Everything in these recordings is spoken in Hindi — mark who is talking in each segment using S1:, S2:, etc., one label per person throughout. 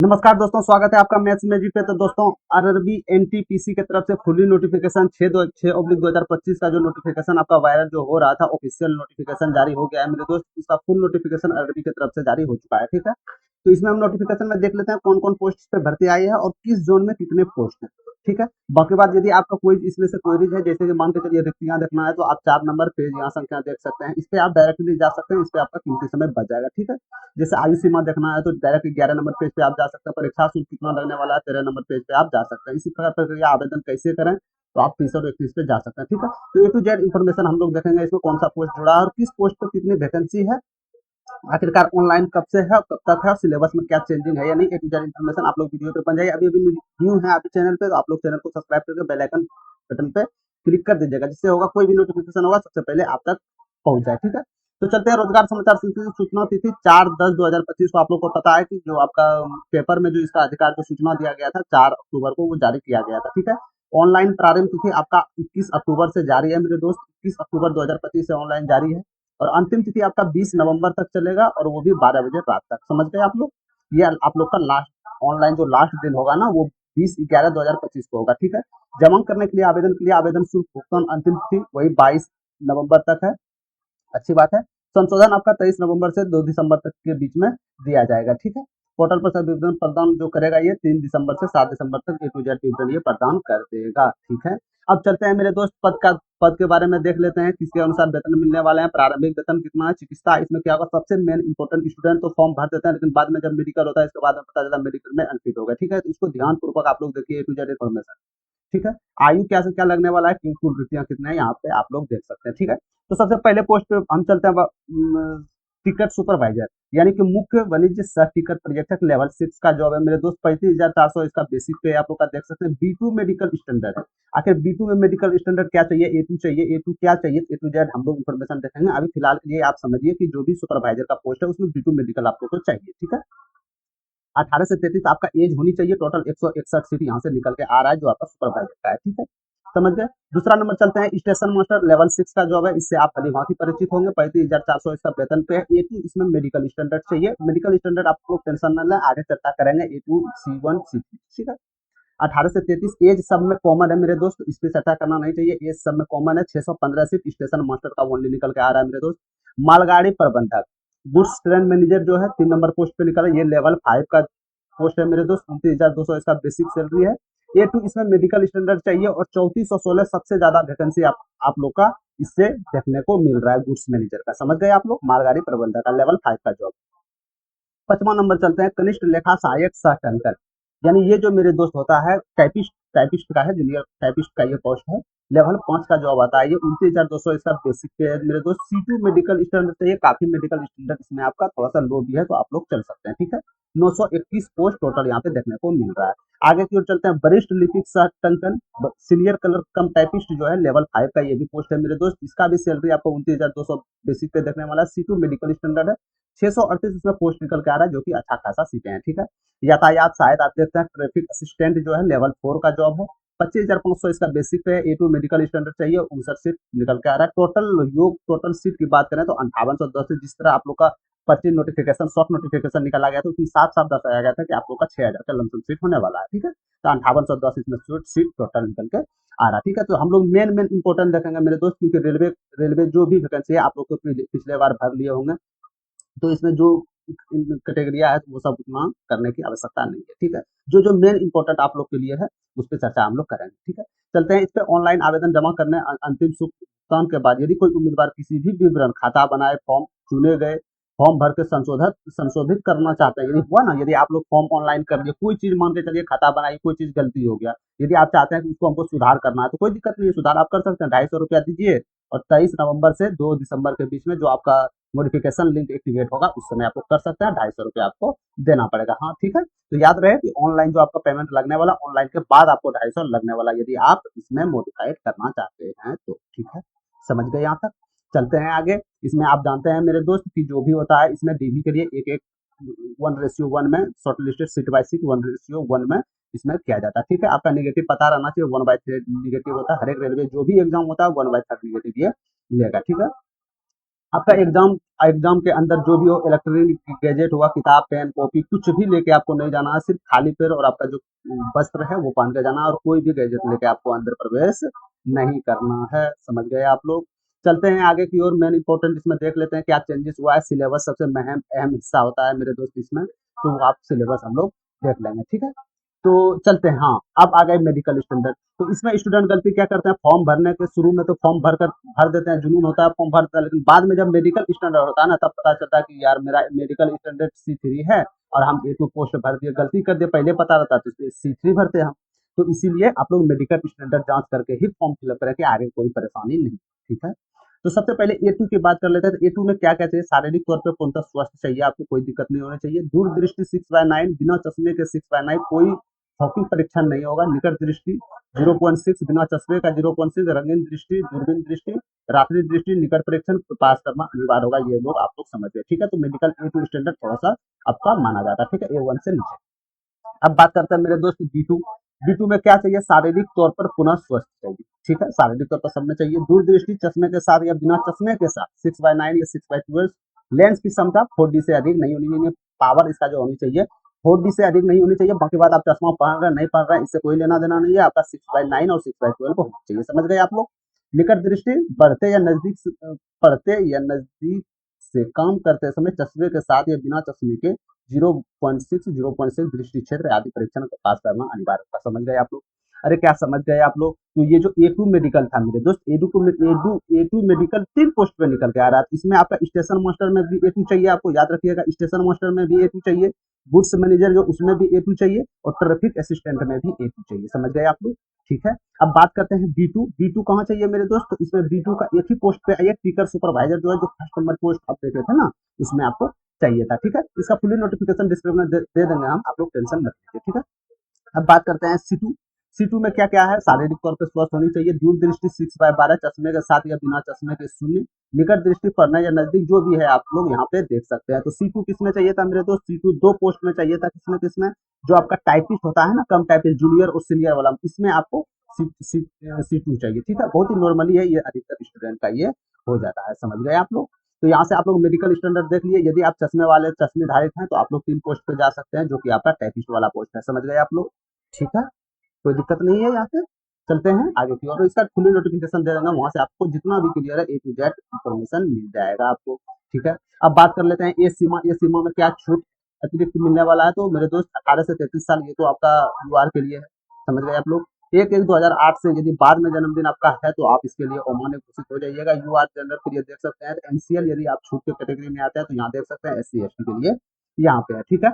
S1: नमस्कार दोस्तों, स्वागत है आपका मैथ्स मैजिक पे। तो दोस्तों, आरआरबी एनटीपीसी की तरफ से खुली नोटिफिकेशन 6/2025 का जो नोटिफिकेशन आपका वायरल जो हो रहा था, ऑफिशियल नोटिफिकेशन जारी हो गया है मेरे दोस्त। इसका फुल नोटिफिकेशन आरआरबी की तरफ से जारी हो चुका है, ठीक है। तो इसमें हम नोटिफिकेशन में देख लेते हैं कौन कौन पोस्ट पे भर्ती आई है और किस जोन में कितने पोस्ट है, ठीक है। बाकी बात, यदि आपका कोई इसमें से क्वेरीज है, जैसे कि मान के चलिए रिक्तियां देखना है, तो आप 4 नंबर पेज यहाँ संख्या देख सकते हैं। इस पे आप डायरेक्टली जा सकते हैं, इस पे आपका कीमती समय बच जाएगा, ठीक है। जैसे आयु सीमा देखना है तो डायरेक्ट 11 नंबर पेज पे आप जा सकते हैं। परीक्षा शुल्क कितना लगने वाला है, 13 नंबर पेज पे आप जा सकते हैं। इसी प्रकार प्रक्रिया आवेदन कैसे करें, तो आप 30 और 31 पे जा सकते हैं, ठीक है। तो ए टू जेड इन्फॉर्मेशन हम लोग देखेंगे, इसमें कौन सा पोस्ट जुड़ा है और किस पोस्ट पर कितनी वैकेंसी है, आखिरकार ऑनलाइन कब से है, कब तक है, और सिलेबस में क्या चेंजिंग है, यानी ए टू जेड इन्फॉर्मेशन आप लोग वीडियो पे बन जाइए। अभी अभी न्यू है आप चैनल पे, तो आप लोग चैनल को सब्सक्राइब करके बेल आइकन बटन पे क्लिक कर दीजिएगा, जिससे होगा कोई भी नोटिफिकेशन होगा सबसे पहले आप तक पहुंच जाए, ठीक है। तो चलते हैं रोजगार समाचार सूचना तिथि 4/10/2025 को। आप लोग को पता है कि जो आपका पेपर में जो इसका अधिकार जो सूचना दिया गया था 4 अक्टूबर को, वो जारी किया गया था, ठीक है। ऑनलाइन प्रारंभ तिथि आपका 21 अक्टूबर से जारी है मेरे दोस्त। 21 अक्टूबर 2025 से ऑनलाइन जारी है और अंतिम तिथि आपका 20 नवंबर तक चलेगा, और वो भी 12 बजे रात तक। समझ गए आप लोग। ये आप लोग का लास्ट ऑनलाइन जो लास्ट दिन होगा ना, वो 20/11/2025 को होगा, ठीक है। जमा करने के लिए आवेदन शुल्क भुगतान अंतिम तिथि वही 22 नवंबर तक है। अच्छी बात है। संशोधन आपका 23 नवंबर से 2 दिसंबर तक के बीच में दिया जाएगा, ठीक है। पोर्टल पर सब विवरण प्रदान जो करेगा ये 3 दिसंबर से 7 दिसंबर तक ए टू जेड विवरण ये प्रदान कर देगा, ठीक है। अब चलते हैं मेरे दोस्त, पद के बारे में देख लेते हैं, किसके अनुसार वेतन मिलने वाले हैं। प्रारंभिक वेतन कितना है, चिकित्सा, इसमें क्या होगा, सबसे मेन इंपॉर्टेंट, स्टूडेंट तो फॉर्म भर देते हैं, लेकिन बाद में जब मेडिकल होता है इसके बाद में पता चलता है मेडिकल में अनफिट हो गया, ठीक है। तो इसको ध्यान पूर्वक आप लोग देखिए, ए टू जेड इन्फॉर्मेशन, ठीक है। आयु क्या से क्या लगने वाला है, कुल वृत्तियां कितने हैं, यहाँ पे आप लोग देख सकते हैं, ठीक है। तो सबसे पहले पोस्ट पे हम चलते हैं टिकट सुपरवाइजर, यानी कि मुख्य वाणिज्य सह टिकट पर्यटक लेवल 6 का जॉब है मेरे दोस्त। 35,400 इसका बेसिक पे आप लोग का देख सकते हैं। B2 मेडिकल स्टैंडर्ड है। आखिर B2 में मेडिकल स्टैंडर्ड क्या चाहिए, A2 चाहिए, A2 क्या चाहिए, ए टू जेड हम लोग इन्फॉर्मेशन देखेंगे। अभी फिलहाल के लिए आप समझिए कि जो भी सुपरवाइजर का पोस्ट है उसमें B2 मेडिकल आप लोग को चाहिए, ठीक है। 18 से 33 आपका एज होनी चाहिए। टोटल 161 सीट यहाँ से निकल के आ रहा है जो आपका सुपरवाइजर का है, ठीक है। समझ गए। दूसरा नंबर चलते हैं, स्टेशन मास्टर लेवल 6 का जॉब है। इससे आप भली भांति परिचित होंगे। 35,400 इसका वेतन पे है। A2 इसमें मेडिकल स्टैंडर्ड चाहिए। मेडिकल स्टैंडर्ड आप लोग टेंशन न लें, आगे चर्चा करेंगे। A2 C1 C3, ठीक है। 18 से 33 एज सब में कॉमन है मेरे दोस्त, इस पे चर्चा करना नहीं चाहिए। एज सब में कॉमन है। 615 सीट स्टेशन मास्टर का ओनली निकल के आ रहा है मेरे दोस्त। मालगाड़ी प्रबंधक, गुड्स ट्रेन मैनेजर जो है 3 नंबर पोस्ट पे निकला है। ये लेवल 5 का पोस्ट है मेरे दोस्त। 29,200 इसका बेसिक सैलरी है। A2 इसमें मेडिकल स्टैंडर्ड चाहिए और 3416 सबसे ज्यादा वैकेंसी आप लोग का इससे देखने को मिल रहा है गुड्स मैनेजर का। समझ गए आप लोग। मालगाड़ी प्रबंधक का लेवल 5 का जॉब। 5वां नंबर चलते हैं, कनिष्ठ लेखा सहायक सह टंकर, यानी ये जो मेरे दोस्त होता है टाइपिस्ट, टाइपिस्ट का है, जूनियर टाइपिस्ट का ये पोस्ट है। लेवल 5 का जॉब आता है। ये 29,200 इसका बेसिक पे है मेरे दोस्त। C2 मेडिकल स्टैंडर्ड चाहिए। काफी मेडिकल स्टैंडर्ड इसमें आपका थोड़ा सा लो भी है, तो आप लोग चल सकते हैं, ठीक है। 921 पोस्ट टोटल यहाँ पे देखने को मिल रहा है। आगे की ओर चलते हैं, वरिष्ठ लिपिक सह टंकन, सीनियर कलर कम टाइपिस्ट जो है लेवल 5 का ये भी पोस्ट है मेरे दोस्त। इसका भी सैलरी आपको 29,200 बेसिक पे देखने वाला है। C2 मेडिकल स्टैंडर्ड है। 638 इसमें पोस्ट निकल के आ रहा है, जो कि अच्छा खासा सीटें हैं, ठीक है। यातायात सहायता आप देखते हैं, ट्रैफिक असिस्टेंट जो है लेवल 4 का जॉब है। 25,500 इसका बेसिक पे है। A2 मेडिकल स्टैंडर्ड चाहिए। 59 सीट निकल के आ रहा है। टोटल सीट की बात करें तो 5810 जिस तरह आप लोग का पर्ची नोटिफिकेशन शॉर्ट नोटिफिकेशन निकला गया था, उसमें साफ साफ दर्शाया गया था कि आप लोग का 6,000 का लमसम सीट होने वाला है, ठीक है। तो 5810 इसमें सीट टोटल निकल के आ रहा है, ठीक है। तो हम लोग मेन मेन इंपोर्टेंट देखेंगे मेरे दोस्त, क्योंकि रेलवे रेलवे जो भी वैकेंसी है आप लोग को पिछले बार भर लिए होंगे, तो इसमें जो कैटेगरिया है तो वो सब उतना करने की आवश्यकता नहीं है, ठीक है। जो जो मेन इंपॉर्टेंट आप लोग के लिए है उस पर चर्चा हम लोग करेंगे, ठीक है। चलते हैं इस पे। ऑनलाइन आवेदन जमा करने अंतिम भुगतान के बाद यदि कोई उम्मीदवार किसी भी विवरण, खाता बनाए, फॉर्म चुने गए, फॉर्म भर के संशोधित करना चाहते हैं, यदि हुआ ना, यदि आप लोग फॉर्म ऑनलाइन कर दिए, कोई चीज मान के चलिए खाता बनाई, कोई चीज गलती हो गया, यदि आप चाहते हैं कि उसको हमको सुधार करना है, तो कोई दिक्कत नहीं है, सुधार आप कर सकते हैं। 250 रुपया दीजिए और 23 नवंबर से 2 दिसंबर के बीच में जो आपका मॉडिफिकेशन लिंक एक्टिवेट होगा उस समय आप लोग कर सकते हैं। 250 रुपया आपको देना पड़ेगा, हाँ, ठीक है। तो याद रहे कि ऑनलाइन जो आपका पेमेंट लगने वाला, ऑनलाइन के बाद आपको 250 लगने वाला, यदि आप इसमें मॉडिफाइड करना चाहते हैं तो, ठीक है। समझ गए यहाँ तक। चलते हैं आगे। इसमें आप जानते हैं मेरे दोस्त कि जो भी होता है इसमें डीवी के लिए एक एक 1:1 में shortlisted seat by seat 1:1 में इसमें किया जाता है, ठीक है। आपका निगेटिव पता रहना चाहिए। 1/3 निगेटिव होता है। हर एक रेलवे जो भी एग्जाम होता है 1/3 निगेटिव ये लेगा, ठीक है। आपका एग्जाम एग्जाम के अंदर जो भी हो इलेक्ट्रॉनिक गैजेट हुआ, किताब पेन कॉपी कुछ भी लेके आपको नहीं जाना है, सिर्फ खाली पैर और आपका जो वस्त्र है वो पहन के जाना है, और कोई भी गैजेट लेके आपको अंदर प्रवेश नहीं करना है। समझ गए आप लोग। चलते हैं आगे की ओर। मेन इंपॉर्टेंट इसमें देख लेते हैं क्या चेंजेस हुआ है। सिलेबस सबसे अहम अहम हिस्सा होता है मेरे दोस्त इसमें, तो आप सिलेबस हम लोग देख लेंगे, ठीक है। तो चलते हैं। हाँ, अब आ गए मेडिकल स्टैंडर्ड। तो इसमें स्टूडेंट गलती क्या करते हैं, फॉर्म भरने के शुरू में तो फॉर्म भर देते हैं, जुनून होता है फॉर्म भरता है, लेकिन बाद में जब मेडिकल स्टैंडर्ड होता है ना, तब पता चलता है कि यार मेरा मेडिकल स्टैंडर्ड C3 है और हम A2 पोस्ट भर दिए, गलती कर दिए, पहले पता रहता तो C3 भरते हम। तो इसीलिए आप लोग मेडिकल स्टैंडर्ड जांच करके ही फॉर्म फिलअप करें कि आगे कोई परेशानी नहीं, ठीक है। तो सबसे पहले A2 की बात कर लेते हैं। तो A2 में क्या क्या चाहिए, शारीरिक तौर पर पूर्णतः स्वस्थ चाहिए, आपको कोई दिक्कत नहीं होनी चाहिए। दूरदृष्टि 6/9 बिना चश्मे के 6/9, कोई शौकिंग परीक्षण नहीं होगा। निकट दृष्टि 0.6 बिना चश्मे का 0.6, रंगीन दृष्टि, दूरबीन दृष्टि, रात्रि दृष्टि, निकट परीक्षण पास करना अनिवार्य होगा। ये लोग आप लोग समझ गए, ठीक है। तो मेडिकल A2 स्टैंडर्ड थोड़ा सा आपका माना जाता है, ठीक है, A1 से नीचे। अब बात करते हैं मेरे दोस्त B2। B2 में क्या चाहिए, शारीरिक तौर पर पुनः स्वस्थ चाहिए, ठीक है, शारीरिक तौर पर सब में चाहिए। दूरदृष्टि चश्मे के साथ या बिना चश्मे के साथ 6/9 या 6/12। लेंस की क्षमता 4D से अधिक नहीं होनी चाहिए। पावर इसका जो होनी चाहिए 4D से अधिक नहीं होनी चाहिए। बाकी बात आप चश्मा पहन रहे हैं नहीं पहन रहे हैं इससे कोई लेना देना नहीं है, आपका 6/9 और 6/12 होना चाहिए। समझ गए आप लोग। निकट दृष्टि पढ़ते या नजदीक से काम करते समय चश्मे के साथ या बिना चश्मे के 0.6 दृष्टि क्षेत्र आदि परीक्षण पास करना अनिवार्य होगा। समझ गए आप लोग। अरे क्या समझ गए आप लोग। तो ये जो A2 मेडिकल था मेरे दोस्त, A2 मेडिकल 3 पोस्ट पे निकल के आ रहा है। इसमें आपका स्टेशन मास्टर में भी A2 चाहिए, आपको याद रखिएगा, स्टेशन मास्टर में भी A2 चाहिए। गुड्स मैनेजर जो उसमें भी A2 चाहिए, और ट्रैफिक असिस्टेंट में भी A2 चाहिए। समझ गए आप लोग, ठीक है। अब बात करते हैं B2 कहाँ चाहिए मेरे दोस्त। तो इसमें B2 का एक ही पोस्ट पे है, टीकर सुपरवाइजर जो है, जो फर्स्ट नंबर पोस्ट आप देख रहे थे ना, उसमें आपको चाहिए था, ठीक है। इसका फुली नोटिफिकेशन डिस्क्रिप्शन में दे देंगे हम, आप लोग टेंशन मत लीजिए, ठीक है। अब बात करते हैं C2 में क्या क्या है, शारीरिक तौर पर स्वस्थ होनी चाहिए। दूर दृष्टि 6/12 चश्मे के साथ या बिना चश्मे के 0। निकट दृष्टि पढ़ना या नजदीक जो भी है आप लोग यहाँ पे देख सकते हैं। तो C2 किसमें चाहिए था मेरे दोस्त, C2 2 पोस्ट में चाहिए था। किसमें किसमें, जो आपका टाइपिस्ट होता है ना, कम टाइपिस्ट जूनियर और सीनियर वाला, इसमें आपको C2 चाहिए, ठीक है। बहुत ही नॉर्मली है ये, अधिकतर स्टूडेंट का ये हो जाता है। समझ गए आप लोग। तो यहाँ से आप लोग मेडिकल स्टैंडर्ड देख लिए। यदि आप चश्मे वाले चश्मे धारित हैं तो आप लोग 3 पोस्ट पे जा सकते हैं, जो कि आपका टाइपिस्ट वाला पोस्ट है। समझ गए आप लोग, ठीक है। कोई दिक्कत नहीं है यहाँ से। चलते हैं आगे की ओर। और इसका फुली नोटिफिकेशन दे देंगे, वहां से आपको जितना भी क्लियर है A to Z इंफॉर्मेशन मिल जाएगा आपको, ठीक है। अब बात कर लेते हैं ये सीमा में क्या छूट अतिरिक्त मिलने वाला है। तो मेरे दोस्त 18 से 33 साल, ये तो आपका UR के लिए है। समझ गए आप लोग। 1/1/2008 से यदि बाद में जन्मदिन आपका है तो आप इसके लिए अमान्य घोषित हो जाइएगा। UR जनरल के लिए देख सकते हैं। NCL यदि आप छूट के कैटेगरी में आते हैं तो यहाँ देख सकते हैं। SC ST के लिए यहाँ पे है, ठीक है।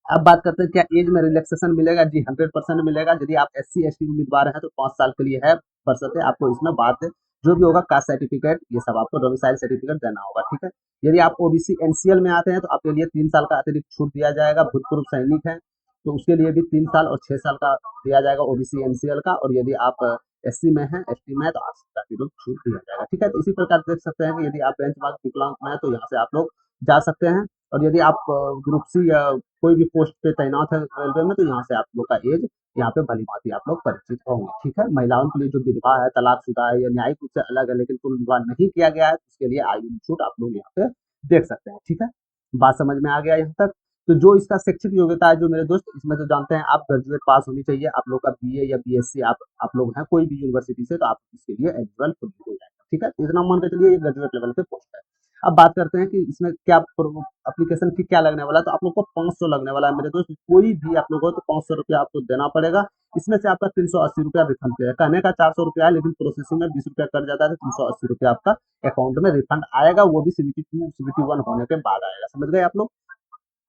S1: अब बात करते हैं क्या एज में रिलैक्सेशन मिलेगा। जी 100% मिलेगा। यदि आप SC ST उम्मीदवार हैं तो 5 साल के लिए है, बरसते आपको इसमें बात जो भी होगा कास्ट सर्टिफिकेट ये सब आपको डोमिसाइल सर्टिफिकेट देना होगा, ठीक है। यदि आप OBC NCL में आते हैं तो आपके लिए 3 साल का अतिरिक्त छूट दिया जाएगा। भूतपूर्व सैनिक है तो उसके लिए भी 3 साल और 6 साल का दिया जाएगा OBC NCL का। और यदि आप SC में है ST में है तो 8 साल का अतिरिक्त छूट दिया जाएगा, ठीक है। तो इसी प्रकार देख सकते हैं कि यदि आप बेंच मार्क विकलांग में है तो यहाँ से आप लोग जा सकते हैं। और यदि आप ग्रुप C या कोई भी पोस्ट पे तैनात है रेलवे में तो यहाँ से आप लोग का एज यहाँ पे भली भांति आप लोग परिचित होंगे, ठीक है। महिलाओं के लिए जो विधवा है, तलाकशुदा है या न्यायिक रूप से अलग है लेकिन कुल विवाह नहीं किया गया है, उसके लिए आयु में छूट आप लोग यहाँ पे देख सकते हैं, ठीक है। बात समझ में आ गया यहाँ तक। तो जो इसका शैक्षिक योग्यता है जो मेरे दोस्त, इसमें तो जानते हैं आप ग्रेजुएट पास होनी चाहिए। आप लोग का BA या BSc आप लोग हैं कोई भी यूनिवर्सिटी से तो आप इसके लिए एलिजिबल खुद हो जाएगा, ठीक है। इतना मान के चलिए ये ग्रेजुएट लेवल पे पोस्ट है। अब बात करते हैं कि इसमें क्या एप्लीकेशन फी क्या लगने वाला है। तो आप लोग को 500 लगने वाला है मेरे दोस्त। कोई भी आप लोग हो तो 500 रुपया आपको देना पड़ेगा। इसमें से आपका 380 रुपया रिफंड किया है। कहने का 400 रुपया है लेकिन प्रोसेसिंग में 20 रुपया कट जाता है, तो 380 रुपया आपका अकाउंट में रिफंड आएगा। वो भी CBT2 CBT1 होने के बाद आएगा। समझ गए आप लोग।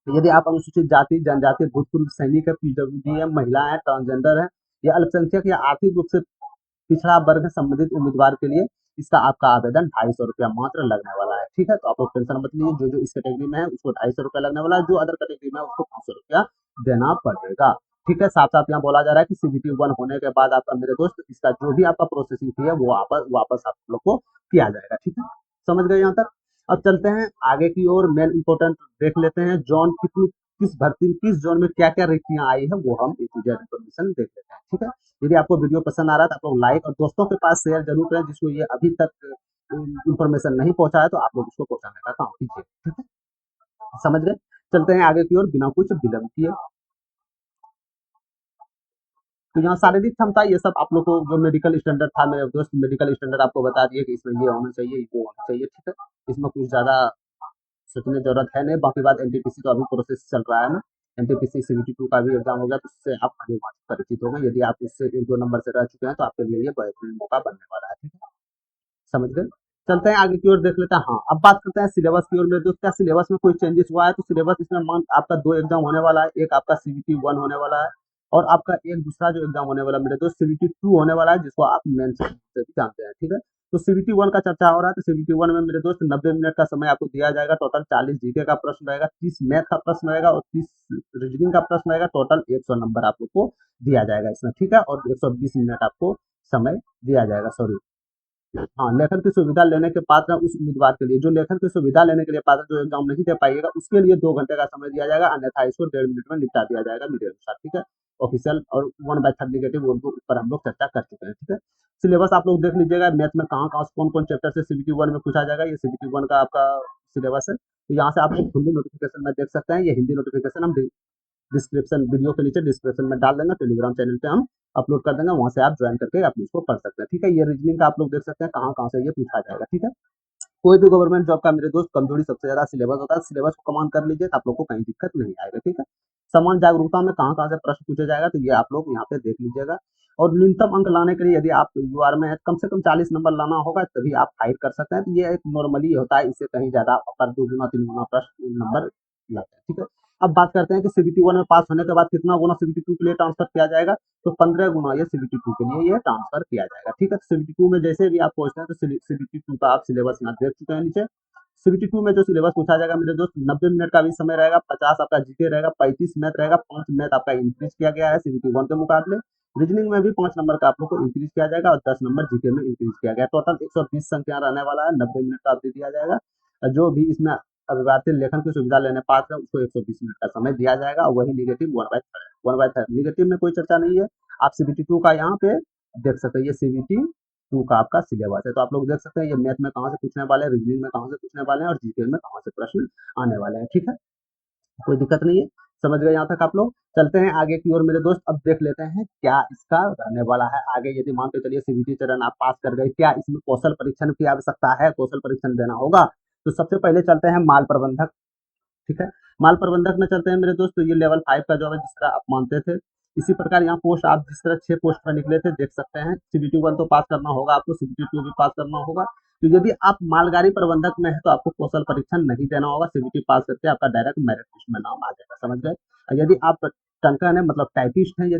S1: यदि आप अनुसूचित जाति जनजाति भूतपूर्व सैनिक है, PWD है, महिला है, ट्रांसजेंडर है या अल्पसंख्यक या आर्थिक रूप से पिछड़ा वर्ग है संबंधित उम्मीदवार के लिए इसका आपका आवेदन 250 रुपया मात्र लगने वाला है, ठीक है। तो आप लोग टेंशन मत लीजिए। जो जो इस कैटेगरी में है उसको 250 रुपया लगने वाला है, जो अदर कैटेगरी में है उसको 500 रुपया देना पड़ेगा, ठीक है। साथ साथ यहाँ बोला जा रहा है कि CBT1 होने के बाद आपका मेरे दोस्त इसका जो भी आपका प्रोसेसिंग फी है वो वापस आप लोग को किया जाएगा, ठीक है। समझ गए यहाँ तक। अब चलते हैं आगे की ओर। मेन इंपोर्टेंट देख लेते हैं। जोन किस जोन में क्या क्या रिक्तियां आई है वो हम A to Z इन्फॉर्मेशन देख लेते हैं, ठीक है। यदि आपको वीडियो पसंद आ रहा है तो आप लोग लाइक और दोस्तों के पास शेयर जरूर करें जिसको ये अभी तक इंफॉर्मेशन नहीं पहुंचा है तो आप लोग उसको पहुंचाने का काम कीजिए, ठीक है, समझ गए। चलते हैं आगे की ओर बिना कुछ विलंब किए। तो यहाँ शारीरिक क्षमता ये सब आप लोग को जो मेडिकल स्टैंडर्ड था मेरे दोस्त, मेडिकल स्टैंडर्ड आपको बता दिए कि इसमें ये होना चाहिए, वो होना चाहिए, ठीक है, इसमें कुछ ज्यादा सोचने की जरूरत है नहीं। बाकी बात एनटीपीसी तो अभी प्रोसेस चल रहा है ना, एनटीपीसी सीबीटी 2 का भी एग्जाम हो गया तो उससे आप आगे परिचित हो गए। यदि आप उससे 1-2 नंबर से रह चुके हैं तो आपके लिए ये बेहतरीन मौका बनने वाला है, ठीक है, समझ गए। चलते हैं आगे की ओर, देख लेते हैं। हाँ, अब बात करते हैं सिलेबस की ओर। मेरे दोस्त क्या सिलेबस में कोई चेंजेस हुआ है? तो सिलेबस इसमें मान आपका 2 एग्जाम होने वाला है, एक आपका सीबीटी 1 होने वाला है और आपका एक दूसरा जो एग्जाम होने वाला है मेरे दोस्त सीबीटी 2 होने वाला है, जिसको आप मेंस से भी जानते हैं, ठीक है। तो सीबीटी 1 का चर्चा हो रहा है, तो सीबीटी 1 में मेरे दोस्त 90 मिनट का समय आपको दिया जाएगा। टोटल 40 जीके का प्रश्न रहेगा, 30 मैथ का प्रश्न रहेगा और 30 रीजनिंग का प्रश्न रहेगा। टोटल 100 नंबर आप लोग को दिया जाएगा इसमें, ठीक है, और 120 मिनट आपको समय दिया जाएगा, सॉरी। हाँ, लेखन की सुविधा लेने के पात्र उस उम्मीदवार के लिए जो लेखन की सुविधा लेने के लिए पात्र जो एग्जाम नहीं दे पाइएगा उसके लिए 2 घंटे का समय दिया जाएगा, अन्यथा इसको 1.5 मिनट में निपटा दिया जाएगा मेरे अनुसार, ठीक है। ऑफिशियल और 1/3 नेगेटिव उनको ऊपर हम लोग चर्चा कर चुके हैं, ठीक है। सिलेबस आप लोग देख लीजिएगा, मैथ में कहाँ कहाँ कौन कौन चैप्टर से सीबीटी 1 में पूछा जाएगा, ये सीबीटी 1 का आपका सिलेबस है। तो यहाँ से आप लोग हिंदी नोटिफिकेशन में देख सकते हैं, ये हिंदी नोटिफिकेशन हम डिस्क्रिप्शन वीडियो के नीचे डिस्क्रिप्शन में डाल देंगे, टेलीग्राम चैनल पे हम अपलोड कर देंगे, वहां से आप ज्वाइन करके आप इसको पढ़ सकते हैं, ठीक है। ये रीजनिंग का आप लोग देख सकते हैं कहाँ कहाँ से ये पूछा जाएगा, ठीक है। कोई भी गवर्नमेंट जॉब का मेरे दोस्त कमजोरी सबसे ज्यादा सिलेबस होता है, सिलेबस को कमान कर लीजिए तो आप लोग को कहीं दिक्कत नहीं आएगा, ठीक है। समान जागरूकता में कहाँ कहाँ से प्रश्न पूछे जाएगा तो ये आप लोग यहाँ पे देख लीजिएगा। और न्यूनतम अंक लाने के लिए यदि आप यूआर में है कम से कम 40 नंबर लाना होगा तभी आप फाइट कर सकते हैं, तो ये एक नॉर्मली होता है, इससे कहीं ज्यादा पर 2 गुना 3 गुना प्रश्न नंबर लाते हैं, ठीक है। अब बात करते हैं कि सीबीटी 1 में पास होने के बाद कितना गुना सीबीटी 2 के लिए ट्रांसफर किया जाएगा, तो 15 गुना ये सीबीटी 2 के लिए ये ट्रांसफर किया जाएगा, ठीक है। सीबीटी 2 में जैसे भी आप पहुंचते हैं तो सीबीटी 2 का आप सिलेबस यहाँ देख चुके हैं नीचे। सीबीटी 2 में जो सिलेबस पूछा जाएगा मेरे दोस्त 90 मिनट का भी समय रहेगा, 50 आपका जीके रहेगा, 35 मैथ रहेगा, 5 मैथ आपका इंक्रीज किया गया है सीबीटी 1 के मुकाबले। रीजनिंग में भी 5 नंबर का आप लोग को इंक्रीज किया जाएगा और 10 नंबर जीके में इंक्रीज किया गया। टोटल 120 संख्या रहने वाला है, 90 मिनट का अवधि दिया जाएगा। और जो भी इसमें अभिभाषित लेखन की सुविधा लेने पात्र है उसको 120 मिनट का समय दिया जाएगा और वही निगेटिव 1/3 निगेटिव में कोई चर्चा नहीं है। आप सीबीटी 2 का यहाँ पे देख सकते हैं, ये सीबीटी 2 का आपका सिलेबस है, तो आप लोग देख सकते हैं ये मैथ में कहाँ से पूछने वाले हैं, रीजनिंग में कहाँ से पूछने वाले हैं और जीके में कहाँ से प्रश्न आने वाले हैं, ठीक है, कोई दिक्कत नहीं है, समझ गए यहाँ तक आप लोग। चलते हैं आगे की ओर मेरे दोस्त, अब देख लेते हैं क्या इसका रहने वाला है आगे। यदि मान के चलिए सीबीटी चरण आप पास कर गए, क्या इसमें कौशल परीक्षण की आवश्यकता है, कौशल परीक्षण देना होगा? तो सबसे पहले चलते हैं माल प्रबंधक, ठीक है। माल प्रबंधक में चलते हैं मेरे दोस्त, तो ये लेवल 5 का जॉब है जिस तरह आप मानते थे। इसी प्रकार यहाँ पोस्ट आप जिस तरह 6 पोस्ट पर निकले थे देख सकते हैं। सीबीटी 1 तो पास करना होगा आपको, सीबीटी 2 भी पास करना होगा। तो यदि आप मालगाड़ी प्रबंधक में है तो आपको कौशल परीक्षण नहीं देना होगा, सीबीटी पास करके आपका डायरेक्ट मेरिट लिस्ट में नाम आ जाएगा, समझ गए। और यदि आप टंकन है मतलब टाइपिस्ट है,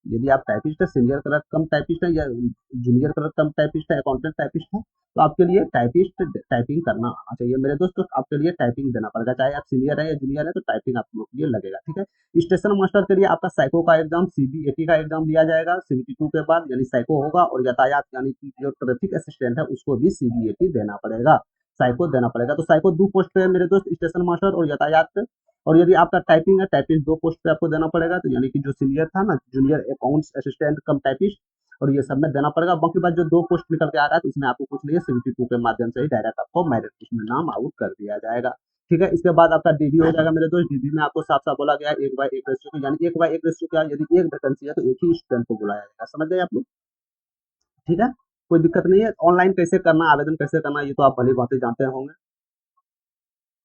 S1: यदि आप टाइपिस्ट है, सीनियर क्लर्क कम टाइपिस्ट है या जूनियर क्लर्क कम टाइपिस्ट है, अकाउंटेंट टाइपिस्ट है, तो आपके लिए टाइपिस्ट टाइपिंग करना आना चाहिए मेरे दोस्तों। आपके लिए टाइपिंग देना पड़ेगा, चाहे आप सीनियर है या जूनियर है तो टाइपिंग आप लोग के लिए लगेगा, ठीक है। स्टेशन मास्टर के लिए आपका साइको का एग्जाम सीबीएटी का एग्जाम लिया जाएगा सीबीटी 2 के बाद, यानी साइको होगा। और यातायात यानी कि जो ट्रैफिक असिस्टेंट है उसको भी सीबीएटी देना पड़ेगा, साइको देना पड़ेगा। तो साइको 2 पोस्ट पे है मेरे दोस्त, स्टेशन मास्टर और यातायात पे। और यदि आपका टाइपिंग है, टाइपिंग 2 पोस्ट पे आपको देना पड़ेगा, तो यानी कि जो सीनियर था ना, जूनियर अकाउंट्स असिस्टेंट कम टाइपिस्ट, और ये सब में देना पड़ेगा। बाकी बात जो 2 पोस्ट निकल के आ रहा है तो इसमें आपको कुछ नहीं है, सीबीटी 2 के माध्यम से ही डायरेक्ट आपको मेरिट लिस्ट में नाम आउट कर दिया जाएगा, ठीक है। इसके बाद आपका डीबी हो जाएगा मेरे दोस्त। डीबी में आपको साफ साफ बोला गया है 1/1 रेशियो, यानी 1/1 रेशियो क्या, यदि एक वैकेंसी है तो एक ही स्टूडेंट को बुलाया जाएगा, समझ गए आप लोग, ठीक है, कोई दिक्कत नहीं है। ऑनलाइन कैसे करना, आवेदन कैसे करना, ये तो आप भली भांति जानते होंगे,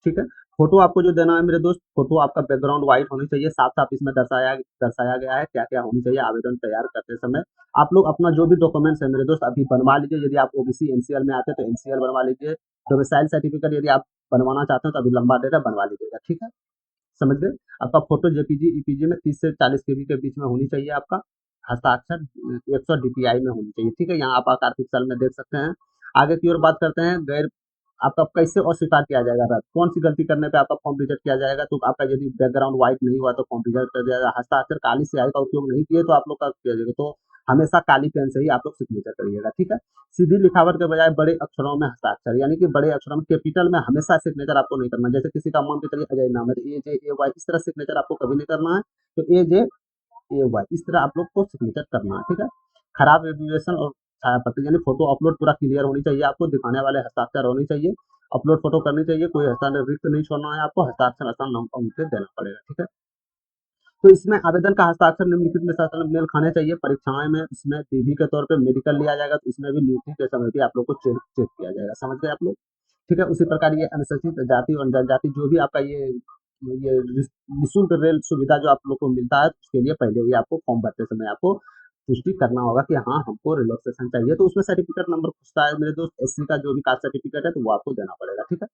S1: ठीक है। फोटो आपको जो देना है मेरे दोस्त, फोटो आपका बैकग्राउंड व्हाइट होनी चाहिए, साफ साफ इसमें दर्शाया दर्शाया गया है क्या क्या होनी चाहिए आवेदन तैयार करते समय। आप लोग अपना जो भी डॉक्यूमेंट्स है मेरे दोस्त अभी बनवा लीजिए। यदि आप ओबीसी एनसीएल में आते हैं तो एनसीएल बनवा लीजिए। डोमिसाइल सर्टिफिकेट यदि आप बनवाना चाहते हैं तो अभी लंबा डेटा बनवा लीजिएगा, ठीक है, समझ गए। आपका फोटो जेपीजी ईपीजी में 30 से 40 केबी के बीच में होनी चाहिए। आपका हस्ताक्षर 100 डीपीआई में होनी चाहिए, ठीक है। यहाँ आप आकार पिक्सल में देख सकते हैं। आगे की ओर बात करते हैं, गैर आपका कैसे अस्वीकार किया जाएगा रद्द, कौन सी गलती करने पे आपका फॉर्म रिजेक्ट किया जाएगा। तो आपका यदि बैकग्राउंड व्हाइट नहीं हुआ तो फॉर्म रिजेक्ट कर दिया जाएगा। हस्ताक्षर काली स्याही का उपयोग नहीं किए तो आप लोग का किया जाएगा, तो हमेशा काली पेन से ही आप लोग सिग्नेचर करिएगा, ठीक है। सीधी लिखावट के बजाय बड़े अक्षरों में हस्ताक्षर, यानी कि बड़े अक्षरों में कैपिटल में हमेशा सिग्नेचर आपको नहीं करना। जैसे किसी का मान के चलिए अजय नाम है तो AJAY इस तरह सिग्नेचर आपको कभी नहीं करना है, तो AJAY इस तरह आप लोग को सिग्नेचर करना है, ठीक है। खराब एब्रिविएशन और छायापत्र यानी फोटो अपलोड पूरा क्लियर होनी चाहिए, आपको दिखाने वाले हस्ताक्षर होनी चाहिए, अपलोड फोटो करनी चाहिए, कोई हस्ताक्षर रिक्त नहीं छोड़ना है, आपको हस्ताक्षर अंक देना पड़ेगा। ठीक है, तो इसमें आवेदन का हस्ताक्षर निम्नलिखित में से मेल खाने चाहिए। परीक्षाएं में इसमें डीबी के तौर पे मेडिकल लिया जाएगा, तो इसमें भी नियुक्ति के समय भी आप लोग को चेक चेक किया जाएगा। समझ गए आप लोग? ठीक है, उसी प्रकार ये अनुसूचित जाति और जनजाति जो भी आपका ये निःशुल्क रेल सुविधा जो आप लोग को मिलता है, उसके लिए पहले ही आपको फॉर्म भरते समय आपको पुष्टि करना होगा कि हाँ हमको रिलैक्सेशन चाहिए, तो उसमें सर्टिफिकेट नंबर पूछता है मेरे दोस्त, एससी का जो भी कास्ट सर्टिफिकेट है तो वो आपको देना पड़ेगा। ठीक है,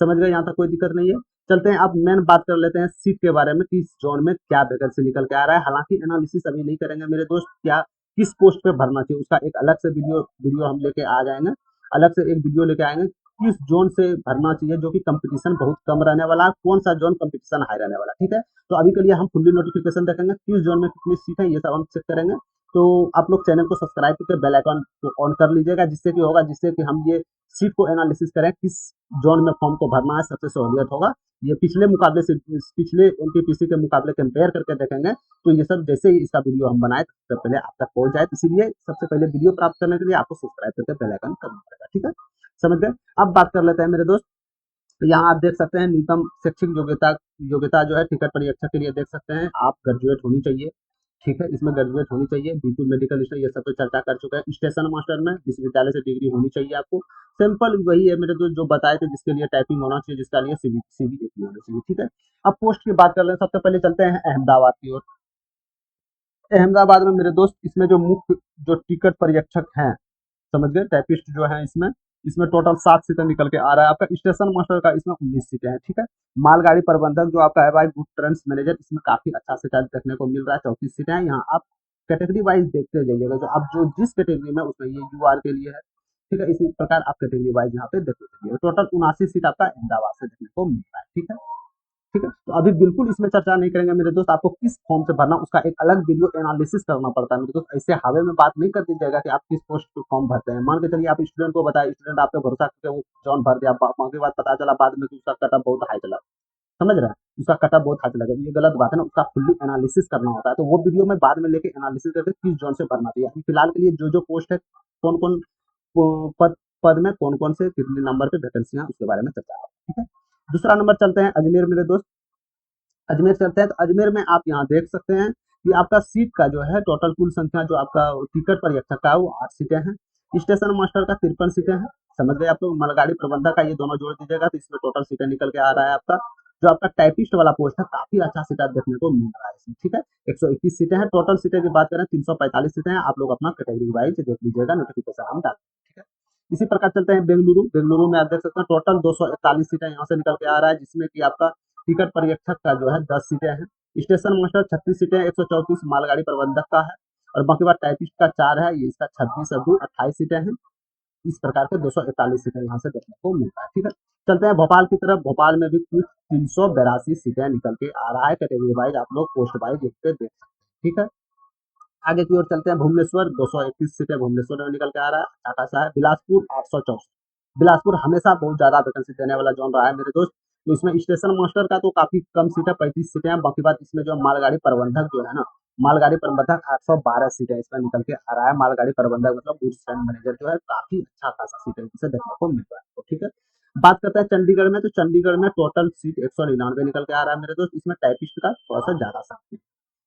S1: समझ गए, यहाँ तक कोई दिक्कत नहीं है। चलते हैं अब मेन बात कर लेते हैं सीट के बारे में, किस जोन में क्या वैकेंसी निकल के आ रहा है। हालांकि एनालिसिस अभी नहीं करेंगे मेरे दोस्त, क्या किस पोस्ट पे भरना चाहिए उसका एक अलग से वीडियो वीडियो हम लेके आ जाएंगे, अलग से एक वीडियो लेके आएंगे, किस जोन से भरना चाहिए जो कि कंपटीशन बहुत कम रहने वाला है, कौन सा जोन कंपटीशन हाई रहने वाला है। ठीक है, तो अभी के लिए हम फुल्ली नोटिफिकेशन देखेंगे, किस जोन में कितनी सीट है ये सब हम चेक करेंगे। तो आप लोग चैनल को सब्सक्राइब करके बेल आइकन को ऑन कर लीजिएगा, जिससे कि होगा, जिससे कि हम ये सीट को एनालिसिस करें किस जोन में फॉर्म को भरना है, सबसे सहूलियत होगा। ये पिछले मुकाबले से, पिछले एनटीपीसी के मुकाबले कंपेयर करके देखेंगे, तो ये सब जैसे ही इसका वीडियो हम बनाए सबसे पहले आप तक पहुंच जाए, इसीलिए सबसे पहले वीडियो प्राप्त करने के लिए आपको सब्सक्राइब करके बेल आइकन करना पड़ेगा। ठीक है, समझ गए। अब बात कर लेते हैं मेरे दोस्त, यहाँ आप देख सकते हैं न्यूनतम शैक्षिक योग्यता योग्यता जो है टिकट परीक्षा के लिए देख सकते हैं आप ग्रेजुएट होनी चाहिए। ठीक है, इसमें ग्रेजुएट होनी चाहिए, बी2 मेडिकल ये सब पे चर्चा कर चुके हैं। स्टेशन मास्टर में विश्वविद्यालय से डिग्री होनी चाहिए आपको। सिंपल वही है मेरे दोस्त जो बताए थे, जिसके लिए टाइपिंग होना चाहिए, जिसका लिए सीवी होना चाहिए। ठीक है, अब पोस्ट की बात कर रहे हैं, सबसे पहले चलते हैं अहमदाबाद की ओर। अहमदाबाद में मेरे दोस्त इसमें जो मुख्य जो टिकट परीक्षक हैं, समझ गए, टाइपिस्ट जो है, इसमें इसमें टोटल 7 सीटें निकल के आ रहा है। आपका स्टेशन मास्टर का इसमें 19 सीटें हैं। ठीक है, मालगाड़ी प्रबंधक जो आपका है भाई, गुड ट्रांस मैनेजर, इसमें काफी अच्छा से चार्ज देखने को मिल रहा है, 34 सीटें हैं। यहाँ आप कैटेगरी वाइज देखते जाइएगा, जो आप जो जिस कैटेगरी में उसमें ये यूआर के लिए है। ठीक है, इसी प्रकार आप कैटेगरी वाइज यहाँ पे देखते जाइएगा। टोटल 79 सीट आपका अहमदाबाद से देखने को मिल रहा है। ठीक है, ठीक है, तो अभी बिल्कुल इसमें चर्चा नहीं करेंगे मेरे दोस्त, आपको किस फॉर्म से भरना उसका एक अलग वीडियो एनालिसिस करना पड़ता है मेरे दोस्त। ऐसे हवा में बात नहीं कर दीजिएगा कि आप किस पोस्ट पे फॉर्म भरते हैं। मान के चलिए आप स्टूडेंट को बताए, स्टूडेंट आप पे भरोसा करके वो जॉन भर दिया, बाकी बात पता चला बाद में कि उसका कटअप बहुत हाई चला, समझ रहे हैं, उसका कटअप बहुत हाई चला गया, ये गलत बात है ना, उसका फुल्ली एनालिसिस करना होता है। तो वो वीडियो में बाद में लेके एनालिसिस करके किस जोन से भरना चाहिए। अभी फिलहाल के लिए जो जो पोस्ट है, कौन कौन पद पद में कौन कौन से कितने नंबर पे वैकेंसियां, उसके बारे में चर्चा है। ठीक है, दूसरा नंबर चलते हैं अजमेर मेरे दोस्त। अजमेर चलते हैं, तो अजमेर में आप यहाँ देख सकते हैं कि आपका सीट का जो है टोटल कुल संख्या जो आपका टिकट परीक्षक का है वो 8 सीटें हैं। स्टेशन मास्टर का 53 सीटें हैं। समझ गए आप लोग। मालगाड़ी प्रबंधक का ये दोनों जोड़ दीजिएगा तो इसमें टोटल सीटें निकल के आ रहा है आपका। जो आपका टाइपिस्ट वाला पोस्ट है काफी अच्छा सीट देखने को मिल रहा है इसमें। ठीक है, 121 सीटें हैं। टोटल सीटें की बात करें 345 सीटें हैं। आप लोग अपना कैटेगरी वाइज देख लीजिएगा, नोटिफिकेशन हम डाल। ठीक है, इसी प्रकार चलते हैं बेंगलुरु। बेंगलुरु में आप देख सकते हैं टोटल 241 सीटें यहाँ से निकल के आ रहा है, जिसमें कि आपका टिकट परीक्षक का जो है 10 सीटें हैं। स्टेशन मास्टर 36 सीटें, 134 मालगाड़ी प्रबंधक का है, और बाकी बात टाइपिस्ट का 4 है, ये इसका 26 और 2 28 सीटें हैं। इस प्रकार के 241 सीटें यहाँ से देखने को मिलता है। ठीक है, चलते हैं भोपाल की तरफ। भोपाल में भी कुछ 382 सीटें निकल के आ रहा है, कैटेगरी वाइज आप लोग पोस्ट वाइज देख पे देख सकते हैं। ठीक है, आगे की ओर चलते हैं भुवनेश्वर। 231 सीटें भुवनेश्वर में निकल के आ रहा है, अच्छा खासा है। बिलासपुर 864। बिलासपुर हमेशा बहुत ज्यादा वैकेंसी देने वाला जोन रहा है मेरे दोस्त। तो इसमें स्टेशन मास्टर का तो काफी कम सीट है, 35 सीटें हैं। बाकी बात इसमें जो मालगाड़ी प्रबंधक जो है ना, मालगाड़ी प्रबंधक 812 सीटें इसमें निकल के आ रहा है। मालगाड़ी प्रबंधक मतलब गुड्स एंड मैनेजर जो है, काफी अच्छा खासा सीट है जिसे देखने को मिल रहा है। तो ठीक है, बात करते हैं चंडीगढ़ में। तो चंडीगढ़ में टोटल सीट 199 निकल के आ रहा है मेरे दोस्त। इसमें टाइपिस्ट का थोड़ा सा ज्यादा सा।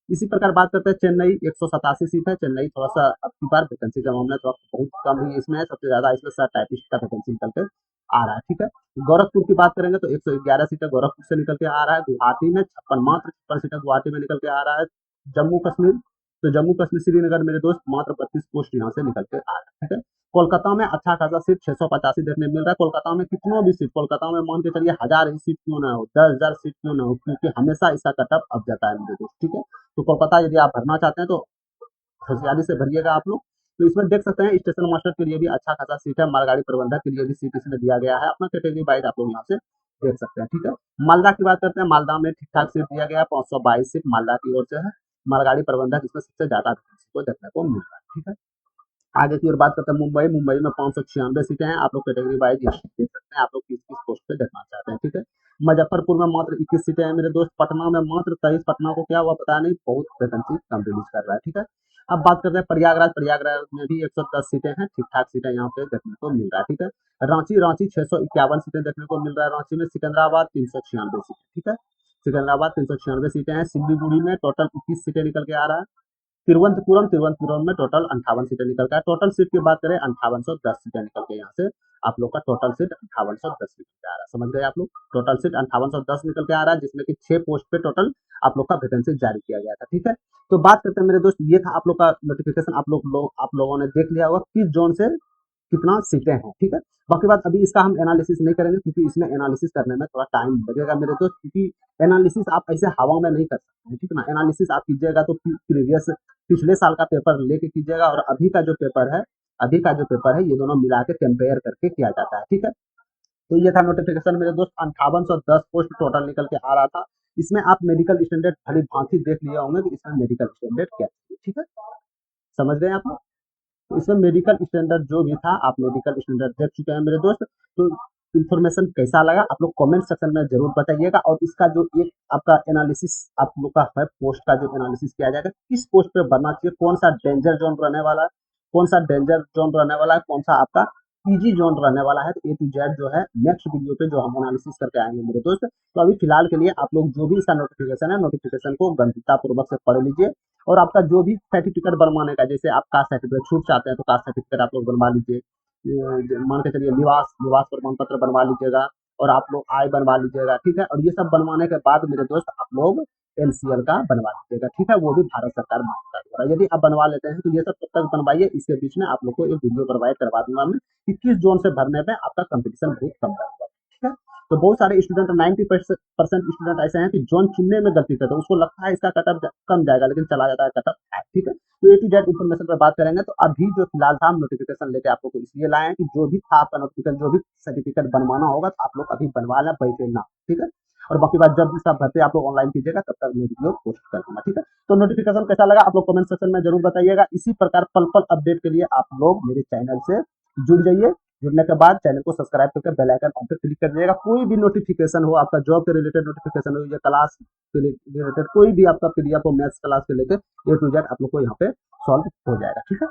S1: इसी प्रकार बात करते हैं चेन्नई। 187 सीट है। चेन्नई थोड़ा सा अब की बार वैकेंसी का मामला तो बहुत कम ही इसमें है, सबसे ज्यादा इसमें सर टाइपिस्ट का वैकेंसी निकल के आ रहा है। ठीक है, गोरखपुर की बात करेंगे तो 111 सीटें गोरखपुर से निकल के आ रहा है। गुवाहाटी में 56, मात्र 56 सीटें गुवाहाटी में निकल के आ रहा है। जम्मू कश्मीर, तो जम्मू कश्मीर श्रीनगर मेरे दोस्त मात्र 32 पोस्ट यहाँ से निकल के आ रहा है। ठीक है, कोलकाता में अच्छा खासा सीट 685 देखने मिल रहा है। कोलकाता में कितनों भी सीट, कोलकाता में मान के चलिए 1000 ही सीट क्यों ना हो, 10,000 सीट क्यों ना हो, क्योंकि हमेशा इसका कटअप अब जाता है मेरे दोस्त। ठीक है, तो कोलकाता यदि आप भरना चाहते हैं तो होशियारी से भरिएगा आप लोग। तो इसमें देख सकते हैं स्टेशन मास्टर के लिए भी अच्छा खासा सीट है, मालगाड़ी प्रबंधक के लिए भी सीट इसमें दिया गया है। अपना कैटेगरी वाइज आप लोग यहाँ से देख सकते हैं। ठीक है, मालदा की बात करते हैं। मालदा में ठीक ठाक सीट दिया गया है, 522 सीट मालदा की ओर से है। मालगाड़ी प्रबंधक इसमें सबसे ज्यादा वैकेंसी को देखने को मिल रहा है। ठीक है, आगे की ओर बात करते हैं मुंबई। मुंबई में 596 सीटें हैं। आप लोग कैटेगरी वाइज देख सकते हैं आप लोग किस किस पोस्ट पे देखना चाहते हैं। ठीक है, मुजफ्फरपुर में मात्र 21 सीटें हैं मेरे दोस्त, पटना में मात्र 23, पटना को क्या हुआ पता नहीं, बहुत वैकेंसी कम रिलीज कर रहा है, ठीक है। अब बात करते हैं प्रयागराज, प्रयागराज में भी 110 सीटें हैं, ठीक ठाक सीटें यहाँ पे देखने को मिल रहा है, ठीक है। रांची, रांची 651 सीटें देखने को मिल रहा है रांची में। सिकंदराबाद 396 सीटें, ठीक है, सिकंदराबाद 396 सीटें हैं। सिल्लीगुड़ी में टोटल 21 सीटें निकल के आ रहा है। तिरुवनंतपुरम, तिरुवनंतपुरम में टोटल 58 सीटें निकल का है। टोटल सीट की बात करें 5810 सीटें निकल के यहाँ से आप लोग का टोटल सीट 5810 निकल के आ रहा है, समझ गए आप लोग। टोटल सीट 5810 निकल के आ रहा है, जिसमें कि 6 पोस्ट पे टोटल आप लोग का वैकेंसी जारी किया गया था, ठीक है। तो बात करते हैं मेरे दोस्त, ये था आप लोग का नोटिफिकेशन, आप लोगों ने देख लिया होगा किस जोन से कितना सीटें हैं, ठीक है। बाकी बात अभी इसका हम एनालिसिस नहीं करेंगे, क्योंकि इसमें एनालिसिस करने में थोड़ा टाइम लगेगा मेरे दोस्त, क्योंकि एनालिसिस आप ऐसे हवा में नहीं कर सकते हैं, ठीक है ना। एनालिसिस आप कीजिएगा तो प्रीवियस पिछले साल का पेपर लेके कीजिएगा, और अभी का जो पेपर है, अभी का जो पेपर है, ये दोनों मिला के कंपेयर करके किया जाता है, ठीक है। तो ये था नोटिफिकेशन मेरे दोस्त, 5810 पोस्ट टोटल निकल के आ रहा था। इसमें आप मेडिकल स्टैंडर्ड भली भांति देख लिया होंगे कि इसमें मेडिकल स्टैंडर्ड क्या है, ठीक है, समझ गए आप लोग। तो इसमें मेडिकल स्टैंडर्ड जो भी था, आप मेडिकल स्टैंडर्ड देख चुके हैं मेरे दोस्त। तो इन्फॉर्मेशन कैसा लगा आप लोग कमेंट सेक्शन में जरूर बताइएगा, और इसका जो एक आपका एनालिसिस आप लोग का है, पोस्ट का जो एनालिसिस किया जाएगा, किस पोस्ट पे बनना चाहिए, कौन सा डेंजर जोन रहने वाला है, कौन सा डेंजर जोन रहने वाला है, कौन सा आपका इजी जोन रहने वाला है, तो ए टू जेड जो है नेक्स्ट वीडियो पे जो हम एनालिसिस करके आएंगे मेरे दोस्त। तो अभी फिलहाल के लिए आप लोग जो भी इसका नोटिफिकेशन है, नोटिफिकेशन को गंभीरता पूर्वक से पढ़ लीजिए, और आपका जो भी सर्टिफिकेट बनवाने का, जैसे आप कास्ट सर्टिफिकेट छूट चाहते हैं तो कास्ट सर्टिफिकेट आप लोग बनवा लीजिए, मान के चलिए निवास निवास प्रमाण पत्र बनवा लीजिएगा, और आप लोग आय बनवा लीजिएगा, ठीक है। और ये सब बनवाने के बाद मेरे दोस्त आप लोग एनसीएल का बनवा लीजिएगा, ठीक है, वो भी भारत सरकार मांगता है। यदि आप बनवा लेते हैं तो ये सब तब तक बनवाइए, इसके बीच में आप लोग को एक वीडियो प्रोवाइड करवा दूंगा मैं कि किस जोन से भरने में आपका कंपटीशन बहुत कम रहेगा, ठीक है। तो बहुत सारे स्टूडेंट 90% स्टूडेंट ऐसे हैं कि जोन चुनने में गलती करते हैं, उसको लगता है इसका कटअप कम जाएगा, लेकिन चला जाता है कटअप हाई, ठीक है। तो ए टू जेड इन्फॉर्मेशन पर बात करेंगे। तो अभी जो फिलहाल था हम नोटिफिकेशन लेके आप लोग को इसलिए लाए हैं कि जो भी था आपका नोटिफिकेशन, जो भी सर्टिफिकेट बनवाना होगा तो आप लोग अभी बनवा लें, बैठे ना, ठीक है। और बाकी बात जब भी सब भरते आप लोग ऑनलाइन कीजिएगा, तब तक मैं वीडियो पोस्ट कर दूंगा, ठीक है। तो नोटिफिकेशन कैसा लगा आप लोग कमेंट सेक्शन में जरूर बताइएगा। इसी प्रकार पल पल अपडेट के लिए आप लोग मेरे चैनल से जुड़ जाइए। जुड़ने के बाद चैनल को सब्सक्राइब करके बेल आइकन ऑन पे क्लिक कर दीजिएगा। कोई भी नोटिफिकेशन हो, आपका जॉब के रिलेटेड नोटिफिकेशन हो या क्लास के रिलेटेड, कोई भी आपका पीडीएफ हो मैथ्स क्लास के लेकर, ए टू जेड आप लोग को यहाँ पे सॉल्व हो जाएगा, ठीक है,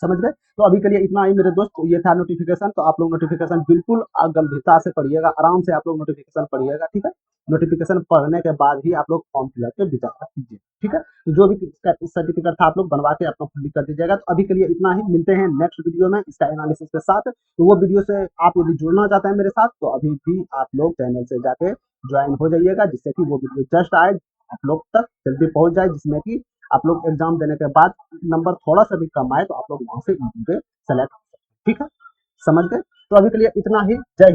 S1: समझ गए। तो अभी के लिए इतना ही मेरे दोस्त, ये था नोटिफिकेशन। तो आप लोग नोटिफिकेशन बिल्कुल गंभीरता से पढ़िएगा, आराम से आप लोग नोटिफिकेशन पढ़िएगा, ठीक है। नोटिफिकेशन पढ़ने के बाद ही आप लोग फॉर्म फिलअप पे विचार कीजिए, ठीक है। तो जो भी सर्टिफिकेट था आप लोग बनवा के अपना फिल कर दीजिएगा। तो अभी के लिए इतना ही, मिलते हैं नेक्स्ट वीडियो में इसका एनालिसिस के साथ। तो वो वीडियो से आप यदि जुड़ना चाहते हैं मेरे साथ, तो अभी भी आप लोग चैनल से जाके ज्वाइन हो जाइएगा, जिससे कि वो वीडियो जस्ट आए आप लोग तक जल्दी पहुंच जाए, जिसमें कि आप लोग एग्जाम देने के बाद नंबर थोड़ा सा भी कम आए तो आप लोग वहां से इजी पे सेलेक्ट, ठीक है, समझ गए। तो अभी के लिए इतना ही, जय